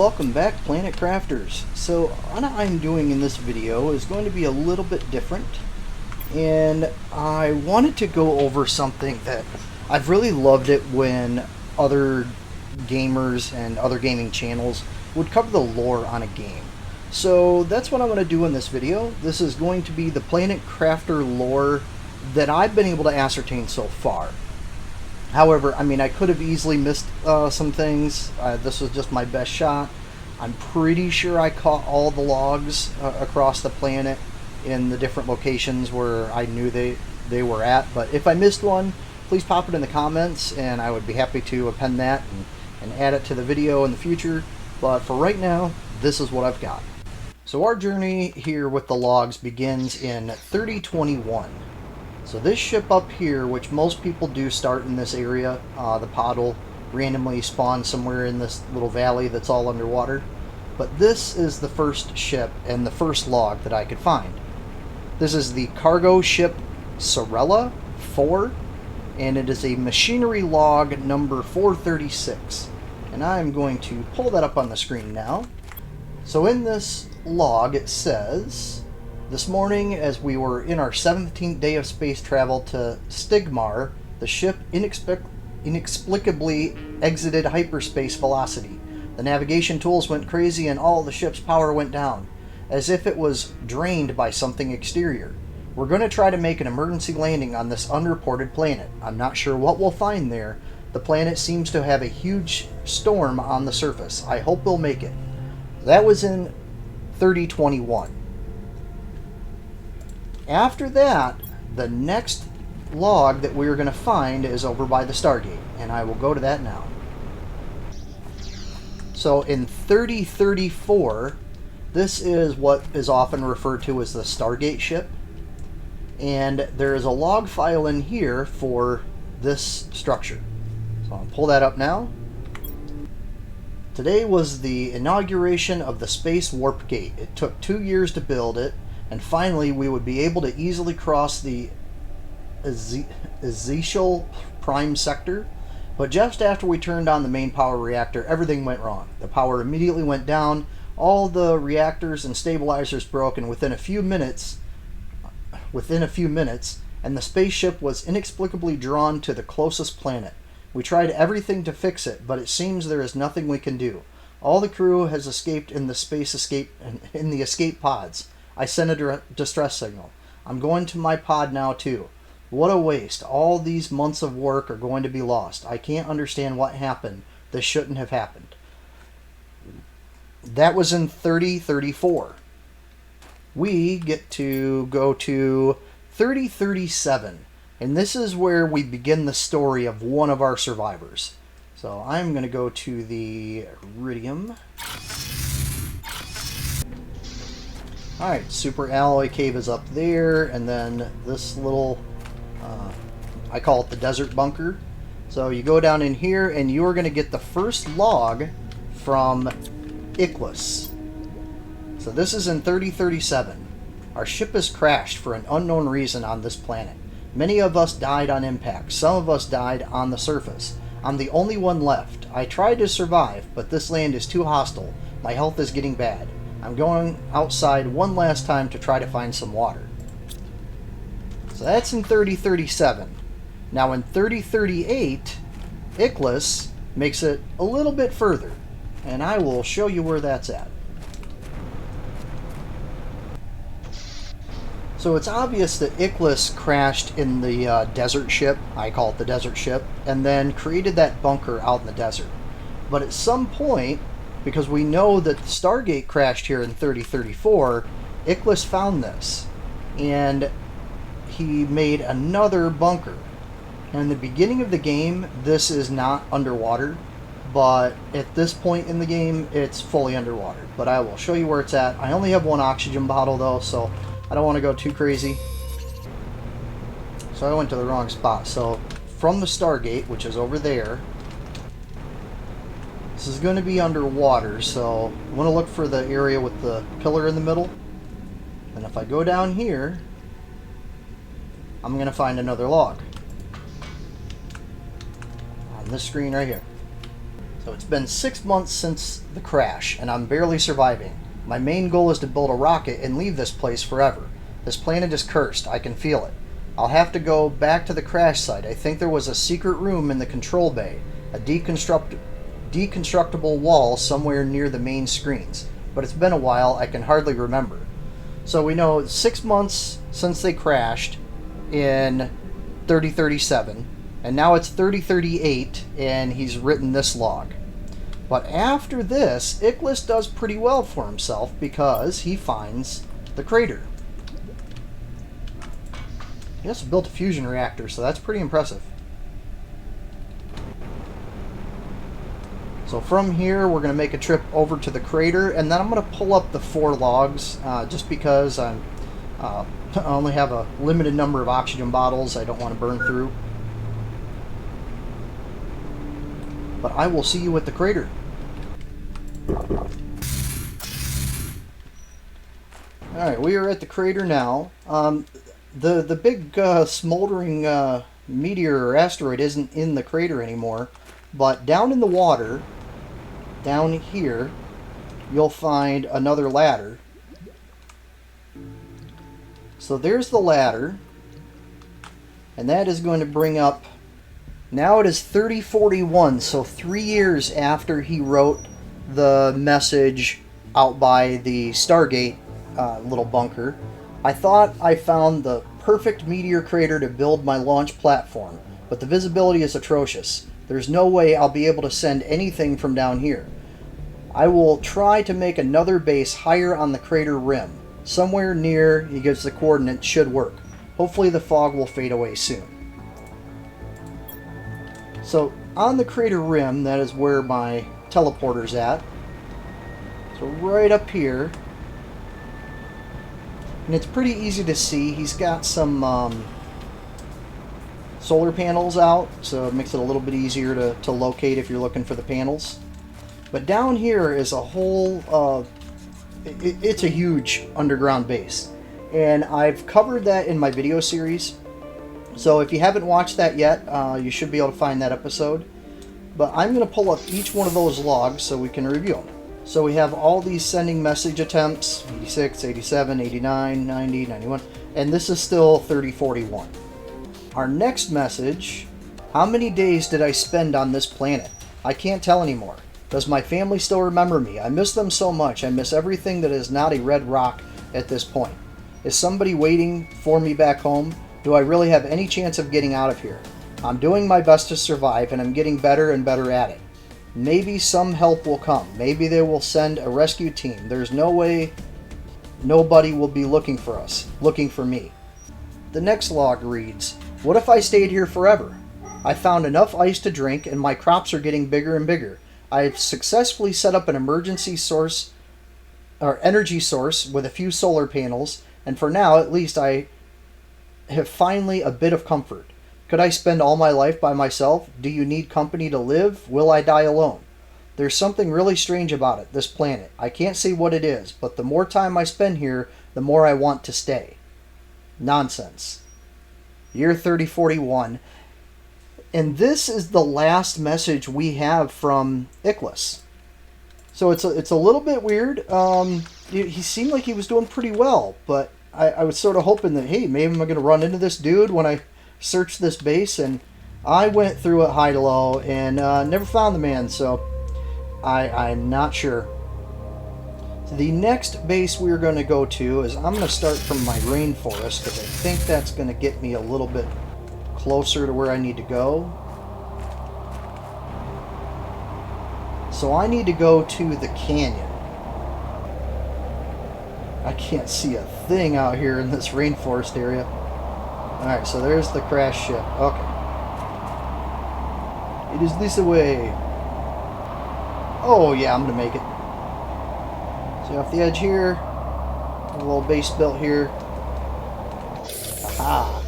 welcome back, Planet Crafters. So what I'm doing in this video is going to be a little bit different, and I wanted to go over something that I've really loved it when other gamers and other gaming channels would cover the lore on a game. So that's what I'm going to do in this video. This is going to be the Planet Crafter lore that I've been able to ascertain so far. However, I mean, I could have easily missed some things. This was just my best shot. I'm pretty sure I caught all the logs across the planet in the different locations where I knew they were at. But if I missed one, please pop it in the comments, and I would be happy to append that and add it to the video in the future. But for right now, this is what I've got. So our journey here with the logs begins in 3021. So this ship up here, which most people do start in this area, the pod will randomly spawn somewhere in this little valley that's all underwater. But this is the first ship and the first log that I could find. This is the cargo ship Sorella 4, and it is a machinery log number 436. And I'm going to pull that up on the screen now. So in this log it says, this morning, as we were in our 17th day of space travel to Stigmar, the ship inexplicably exited hyperspace velocity. The navigation tools went crazy and all the ship's power went down, as if it was drained by something exterior. We're going to try to make an emergency landing on this unreported planet. I'm not sure what we'll find there. The planet seems to have a huge storm on the surface. I hope we'll make it. That was in 3021. After that, the next log that we're going to find is over by the Stargate, and I will go to that now. So in 3034, this is what is often referred to as the Stargate ship, and there is a log file in here for this structure. So I'll pull that up now. Today was the inauguration of the Space Warp Gate. It took 2 years to build it, and finally we would be able to easily cross the Ezekiel Prime Sector. But just after we turned on the main power reactor, everything went wrong. The power immediately went down, all the reactors and stabilizers broke, and within a few minutes, and the spaceship was inexplicably drawn to the closest planet. We tried everything to fix it, but it seems there is nothing we can do. All the crew has escaped in the escape pods. I sent a distress signal. I'm going to my pod now too. What a waste. All these months of work are going to be lost. I can't understand what happened. This shouldn't have happened. That was in 3034. We get to go to 3037. And this is where we begin the story of one of our survivors. So I'm going to go to the Iridium. Alright, Super Alloy Cave is up there, and then this little, I call it the Desert Bunker. So you go down in here, and you're going to get the first log from Ichthys. So this is in 3037. Our ship has crashed for an unknown reason on this planet. Many of us died on impact. Some of us died on the surface. I'm the only one left. I tried to survive, but this land is too hostile. My health is getting bad. I'm going outside one last time to try to find some water. So that's in 3037. Now in 3038, Ichthys makes it a little bit further, and I will show you where that's at. So it's obvious that Ichthys crashed in the desert ship, I call it the desert ship, and then created that bunker out in the desert. But at some point, because we know that the Stargate crashed here in 3034, Ichthys found this, and he made another bunker. And in the beginning of the game, this is not underwater, but at this point in the game, it's fully underwater. But I will show you where it's at. I only have one oxygen bottle though, so I don't want to go too crazy. So I went to the wrong spot. So from the Stargate, which is over there, this is going to be underwater, so I want to look for the area with the pillar in the middle. And if I go down here, I'm going to find another log. On this screen right here. So it's been 6 months since the crash, and I'm barely surviving. My main goal is to build a rocket and leave this place forever. This planet is cursed. I can feel it. I'll have to go back to the crash site. I think there was a secret room in the control bay, a deconstructible wall somewhere near the main screens. But it's been a while. I can hardly remember. So we know 6 months since they crashed in 3037. And now it's 3038, and he's written this log. But after this, Icarus does pretty well for himself because he finds the crater. He also built a fusion reactor, so that's pretty impressive. So from here, we're going to make a trip over to the crater, and then I'm going to pull up the 4 logs, just because I only have a limited number of oxygen bottles I don't want to burn through. But I will see you at the crater. Alright, we are at the crater now. The big smoldering meteor or asteroid isn't in the crater anymore, but down in the water, down here, you'll find another ladder. So there's the ladder, and that is going to bring up. Now it is 3041, so 3 years after he wrote the message out by the Stargate little bunker. I thought I found the perfect meteor crater to build my launch platform, but the visibility is atrocious. There's no way I'll be able to send anything from down here. I will try to make another base higher on the crater rim. Somewhere near, he gives the coordinates, should work. Hopefully the fog will fade away soon. So on the crater rim, that is where my teleporter's at. So right up here, and it's pretty easy to see. He's got some solar panels out, so it makes it a little bit easier to locate if you're looking for the panels. But down here is a whole, it's a huge underground base. And I've covered that in my video series. So if you haven't watched that yet, you should be able to find that episode. But I'm going to pull up each one of those logs so we can review them. So we have all these sending message attempts, 86, 87, 89, 90, 91, and this is still 3041. Our next message, how many days did I spend on this planet? I can't tell anymore. Does my family still remember me? I miss them so much. I miss everything that is not a red rock at this point. Is somebody waiting for me back home? Do I really have any chance of getting out of here? I'm doing my best to survive, and I'm getting better and better at it. Maybe some help will come. Maybe they will send a rescue team. There's no way nobody will be looking for us, looking for me. The next log reads, what if I stayed here forever? I found enough ice to drink, and my crops are getting bigger and bigger. I've successfully set up an emergency source, or energy source, with a few solar panels, and for now, at least, I have finally a bit of comfort. Could I spend all my life by myself? Do you need company to live? Will I die alone? There's something really strange about it, this planet. I can't say what it is, but the more time I spend here, the more I want to stay. Nonsense. Year 3041. And this is the last message we have from Icarus. So it's a little bit weird. He seemed like he was doing pretty well, but I was sort of hoping that, hey, maybe I'm going to run into this dude when I search this base, and I went through it high to low and never found the man, so I'm not sure. So the next base we're going to go to is, I'm going to start from my rainforest because I think that's going to get me a little bit closer to where I need to go. So I need to go to the canyon. I can't see a thing out here in this rainforest area. Alright, so there's the crash ship. Okay. It is this way. Oh yeah, I'm gonna make it. See off the edge here. A little base built here. Aha.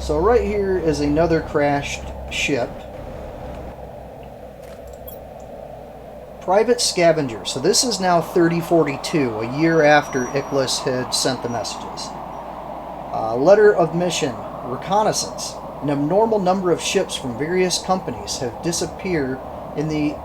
So right here is another crashed ship. Private Scavenger. So this is now 3042, a year after Icarus had sent the messages. Letter of mission, reconnaissance. An abnormal number of ships from various companies have disappeared in the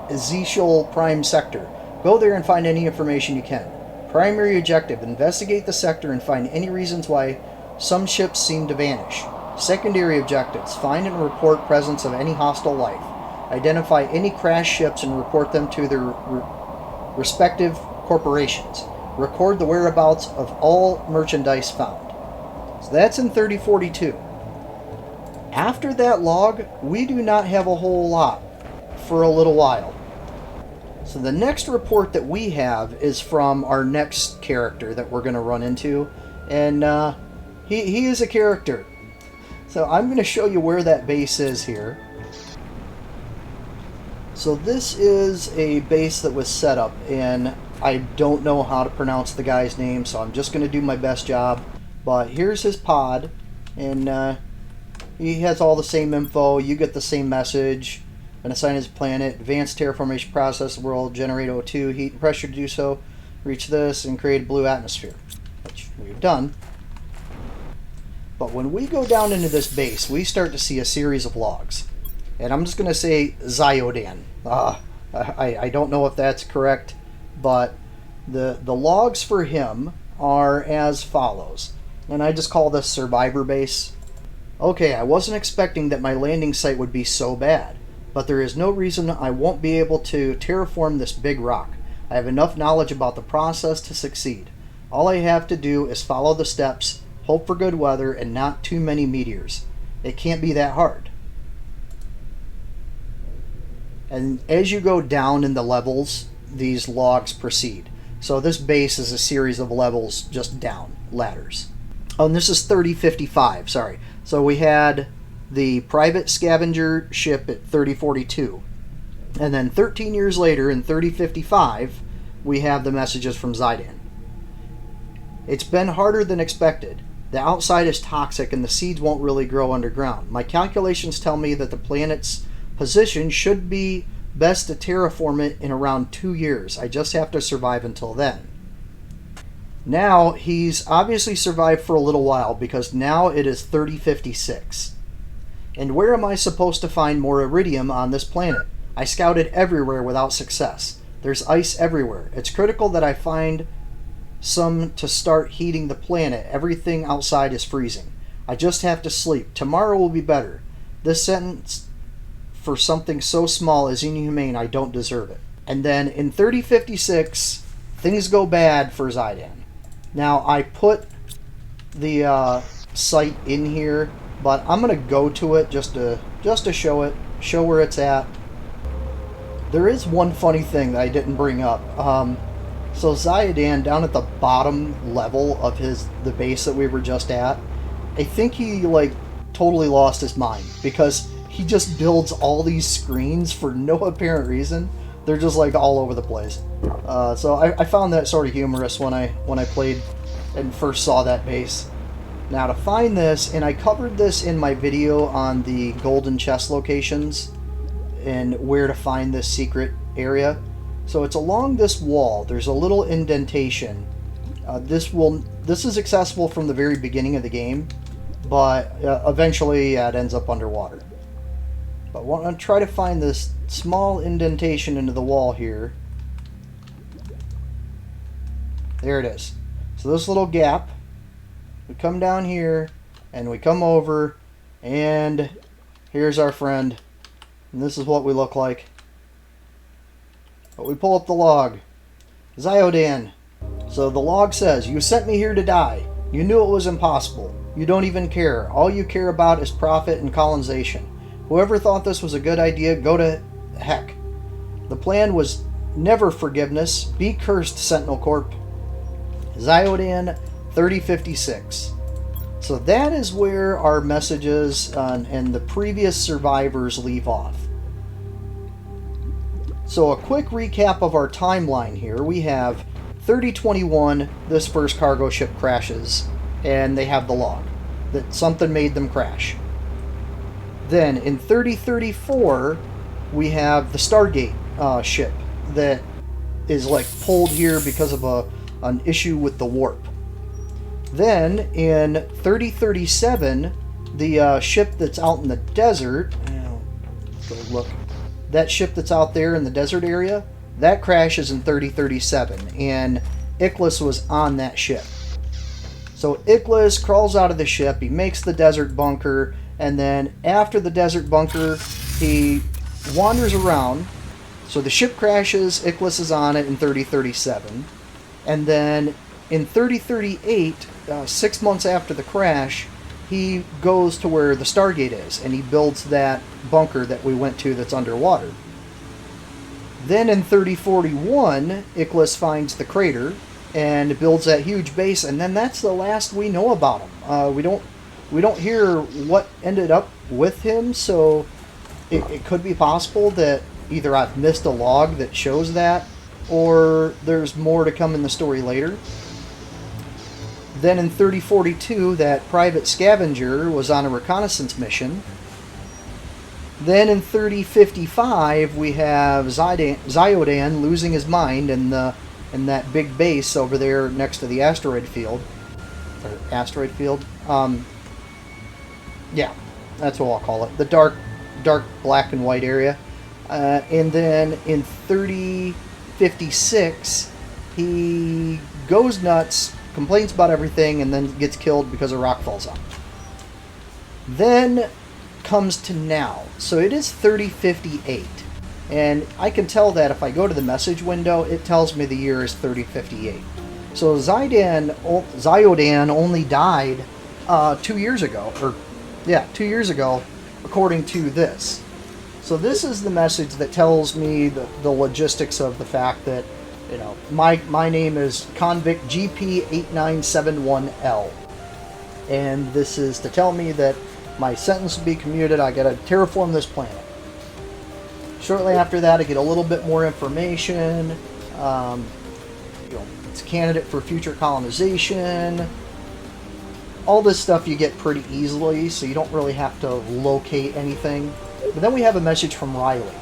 Ezekiel Prime sector. Go there and find any information you can. Primary objective: investigate the sector and find any reasons why some ships seem to vanish. Secondary objectives: find and report presence of any hostile life. Identify any crashed ships and report them to their respective corporations. Record the whereabouts of all merchandise found. So that's in 3042. After that log, we do not have a whole lot for a little while. So the next report that we have is from our next character that we're going to run into, and he is a character. So I'm going to show you where that base is here. So this is a base that was set up, and I don't know how to pronounce the guy's name, so I'm just going to do my best job. But here's his pod, and he has all the same info. You get the same message. And assign his planet. Advanced terraformation process will generate O2, heat and pressure to do so. Reach this and create a blue atmosphere, which we've done. But when we go down into this base, we start to see a series of logs. And I'm just going to say Zyodan. I don't know if that's correct, but the logs for him are as follows. And I just call this Survivor Base. Okay, I wasn't expecting that my landing site would be so bad. But there is no reason I won't be able to terraform this big rock. I have enough knowledge about the process to succeed. All I have to do is follow the steps, hope for good weather, and not too many meteors. It can't be that hard. And as you go down in the levels, these logs proceed. So this base is a series of levels just down, ladders. Oh, and this is 3055, sorry. So we had the private scavenger ship at 3042. And then 13 years later, in 3055, we have the messages from Zyodan. It's been harder than expected. The outside is toxic and the seeds won't really grow underground. My calculations tell me that the planet's position should be best to terraform it in around 2 years. I just have to survive until then. Now, he's obviously survived for a little while because now it is 3056. And where am I supposed to find more iridium on this planet? I scouted everywhere without success. There's ice everywhere. It's critical that I find some to start heating the planet. Everything outside is freezing. I just have to sleep. Tomorrow will be better. This sentence for something so small is inhumane. I don't deserve it. And then in 3056, things go bad for Zyodan. Now, I put the site in here, but I'm going to go to it just to show it, show where it's at. There is one funny thing that I didn't bring up. So Zyodan, down at the bottom level of the base that we were just at, I think he like totally lost his mind because he just builds all these screens for no apparent reason. They're just like all over the place. So I found that sort of humorous when I played and first saw that base. Now to find this, and I covered this in my video on the golden chest locations and where to find this secret area. So it's along this wall. There's a little indentation. This is accessible from the very beginning of the game, but eventually it ends up underwater. But I want to try to find this small indentation into the wall here. There it is. So this little gap. We come down here, and we come over, and here's our friend. And this is what we look like. But we pull up the log. Zyodan. So the log says, "You sent me here to die. You knew it was impossible. You don't even care. All you care about is profit and colonization. Whoever thought this was a good idea, go to heck. The plan was never forgiveness. Be cursed, Sentinel Corp." Zyodan 3056. So that is where our messages and the previous survivors leave off. So a quick recap of our timeline here. We have 3021, this first cargo ship crashes, and they have the log that something made them crash. Then in 3034, we have the Stargate ship that is like pulled here because of an issue with the warp. Then in 3037, The ship that's out in the desert, go look. That ship that's out there in the desert area, that crashes in 3037, and Ichthys was on that ship. So Ichthys crawls out of the ship, he makes the desert bunker, and then after the desert bunker, he wanders around. So the ship crashes, Ichthys is on it in 3037, and then in 3038, 6 months after the crash, he goes to where the Stargate is, and he builds that bunker that we went to that's underwater. Then in 3041, Ichthys finds the crater and builds that huge base, and then that's the last we know about him. We don't hear what ended up with him, so it could be possible that either I've missed a log that shows that, or there's more to come in the story later. Then in 3042, that private Scavenger was on a reconnaissance mission. Then in 3055, we have Zyodan losing his mind in that big base over there next to the asteroid field. Or asteroid field? Yeah, that's what I'll call it. The dark black and white area. And then in 3056, he goes nuts, complains about everything, and then gets killed because a rock falls on him. Then comes to now. So it is 3058. And I can tell that if I go to the message window, it tells me the year is 3058. So Zyodan only died 2 years ago. 2 years ago, according to this. So this is the message that tells me the logistics of the fact that, my name is Convict GP8971L. And this is to tell me that my sentence will be commuted. I gotta terraform this planet. Shortly after that, I get a little bit more information. It's a candidate for future colonization. All this stuff you get pretty easily, so you don't really have to locate anything. But then we have a message from Riley.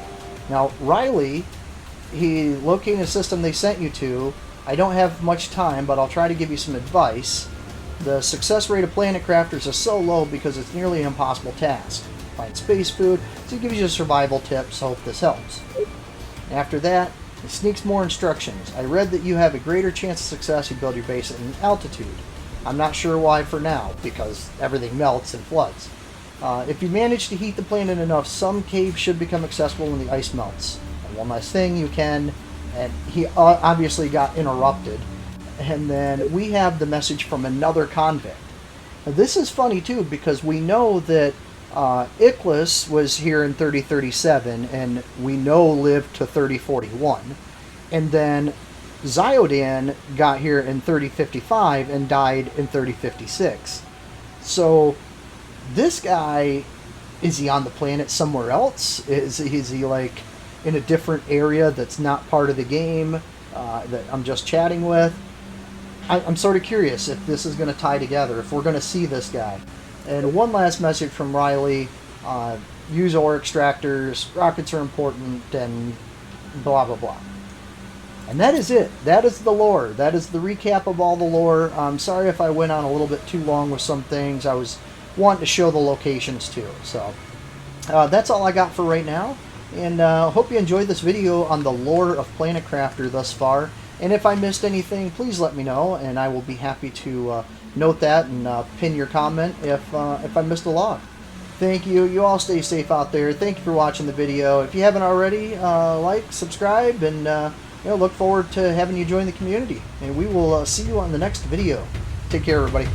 Now, Riley, he located a system they sent you to. I don't have much time, but I'll try to give you some advice. The success rate of planet crafters is so low because it's nearly an impossible task. Find space food, so he gives you survival tips. Hope this helps. After that, he sneaks more instructions. I read that you have a greater chance of success if you build your base at an altitude. I'm not sure why for now, because everything melts and floods. If you manage to heat the planet enough, some caves should become accessible when the ice melts. And one last thing, you can... And he obviously got interrupted. And then we have the message from another convict. Now, this is funny too, because we know that Ichthys was here in 3037, and we know lived to 3041. And then Zyodan got here in 3055 and died in 3056. So this guy, is he on the planet somewhere else? Is he like in a different area that's not part of the game that I'm just chatting with? I'm sort of curious if this is going to tie together, if we're going to see this guy. And one last message from Riley, use ore extractors, rockets are important, and blah blah blah. And that is it. That is the lore. That is the recap of all the lore. I'm sorry if I went on a little bit too long with some things. I was wanting to show the locations too. So that's all I got for right now. And hope you enjoyed this video on the lore of Planet Crafter thus far. And if I missed anything, please let me know, and I will be happy to note that and pin your comment if I missed a log. Thank you. You all stay safe out there. Thank you for watching the video. If you haven't already, like, subscribe, and look forward to having you join the community. And we will see you on the next video. Take care, everybody.